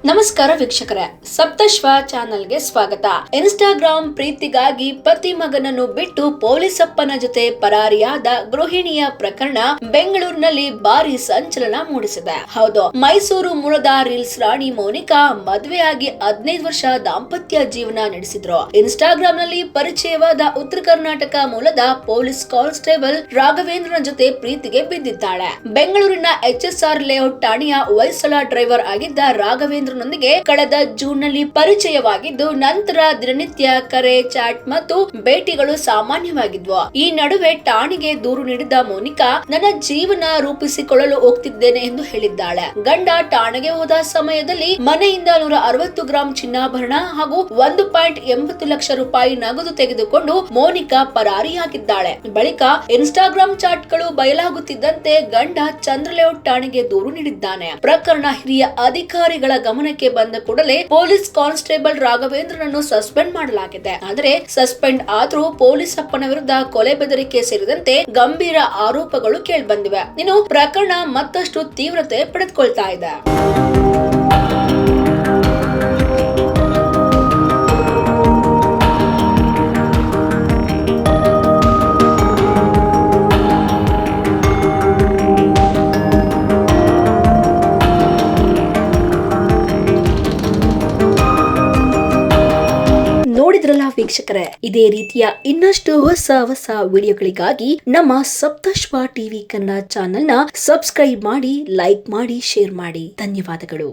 ನಮಸ್ಕಾರ ವೀಕ್ಷಕರೇ, ಸಪ್ತಶ್ವ ಚಾನೆಲ್ಗೆ ಸ್ವಾಗತ. ಇನ್ಸ್ಟಾಗ್ರಾಮ್ ಪ್ರೀತಿಗಾಗಿ ಪತಿ ಮಗನನ್ನು ಬಿಟ್ಟು ಪೊಲೀಸಪ್ಪನ ಜೊತೆ ಪರಾರಿಯಾದ ಗೃಹಿಣಿಯ ಪ್ರಕರಣ ಬೆಂಗಳೂರಿನಲ್ಲಿ ಭಾರಿ ಸಂಚಲನ ಮೂಡಿಸಿದೆ. ಹೌದು, ಮೈಸೂರು ಮೂಲದ ರೀಲ್ಸ್ ರಾಣಿ ಮೋನಿಕಾ ಮದುವೆಯಾಗಿ 15 ವರ್ಷ ದಾಂಪತ್ಯ ಜೀವನ ನಡೆಸಿದ್ರು. ಇನ್ಸ್ಟಾಗ್ರಾಮ್ ನಲ್ಲಿ ಪರಿಚಯವಾದ ಉತ್ತರ ಕರ್ನಾಟಕ ಮೂಲದ ಪೊಲೀಸ್ ಕಾನ್ಸ್ಟೇಬಲ್ ರಾಘವೇಂದ್ರನ ಜೊತೆ ಪ್ರೀತಿಗೆ ಬಿದ್ದಿದ್ದಾಳೆ. ಬೆಂಗಳೂರಿನ HSR ಲೇಔಟ್ ಠಾಣೆಯ ಹೊಯ್ಸಳ ಡ್ರೈವರ್ ಆಗಿದ್ದ ರಾಘವೇಂದ್ರ ನೊಂದಿಗೆ ಕಳೆದ ಜೂನ್ ನಲ್ಲಿ ಪರಿಚಯವಾಗಿದ್ದು, ನಂತರ ದಿನನಿತ್ಯ ಕರೆ, ಚಾಟ್ ಮತ್ತು ಭೇಟಿಗಳು ಸಾಮಾನ್ಯವಾಗಿದ್ವು. ಈ ನಡುವೆ ಠಾಣೆಗೆ ದೂರು ನೀಡಿದ ಮೋನಿಕಾ, ನನ್ನ ಜೀವನ ರೂಪಿಸಿಕೊಳ್ಳಲು ಹೋಗ್ತಿದ್ದೇನೆ ಎಂದು ಹೇಳಿದ್ದಾಳೆ. ಗಂಡ ಠಾಣೆಗೆ ಹೋದ ಸಮಯದಲ್ಲಿ ಮನೆಯಿಂದ 160 ಗ್ರಾಂ ಚಿನ್ನಾಭರಣ ಹಾಗೂ 1.80 ಲಕ್ಷ ರೂಪಾಯಿ ನಗದು ತೆಗೆದುಕೊಂಡು ಮೋನಿಕಾ ಪರಾರಿಯಾಗಿದ್ದಾಳೆ. ಬಳಿಕ ಇನ್ಸ್ಟಾಗ್ರಾಮ್ ಚಾಟ್ಗಳು ಬಯಲಾಗುತ್ತಿದ್ದಂತೆ ಗಂಡ ಚಂದ್ರಲೇಔಟ್ ಠಾಣೆಗೆ ದೂರು ನೀಡಿದ್ದಾನೆ. ಪ್ರಕರಣ ಹಿರಿಯ ಅಧಿಕಾರಿಗಳ ಗಮನಕ್ಕೆ ಬಂದ ಕೂಡಲೇ ಪೊಲೀಸ್ ಕಾನ್ಸ್ಟೇಬಲ್ ರಾಘವೇಂದ್ರನನ್ನು ಸಸ್ಪೆಂಡ್ ಮಾಡಲಾಗಿದೆ. ಆದರೆ ಸಸ್ಪೆಂಡ್ ಆದ್ರೂ ಪೊಲೀಸ್ ಅಪ್ಪನ ವಿರುದ್ಧ ಕೊಲೆ ಬೆದರಿಕೆ ಸೇರಿದಂತೆ ಗಂಭೀರ ಆರೋಪಗಳು ಕೇಳಿಬಂದಿವೆ. ಇನ್ನು ಪ್ರಕರಣ ಮತ್ತಷ್ಟು ತೀವ್ರತೆ ಪಡೆದುಕೊಳ್ತಾ ಇದೆ. ನೋಡಿದ್ರಲ್ಲ ವೀಕ್ಷಕರೇ, ಇದೇ ರೀತಿಯ ಇನ್ನಷ್ಟು ಹೊಸ ವಿಡಿಯೋಗಳಿಗಾಗಿ ನಮ್ಮ ಸಪ್ತಶ್ವ ಟಿವಿ ಕನ್ನಡ ಚಾನೆಲ್ನ ಸಬ್ಸ್ಕ್ರೈಬ್ ಮಾಡಿ, ಲೈಕ್ ಮಾಡಿ, ಶೇರ್ ಮಾಡಿ. ಧನ್ಯವಾದಗಳು.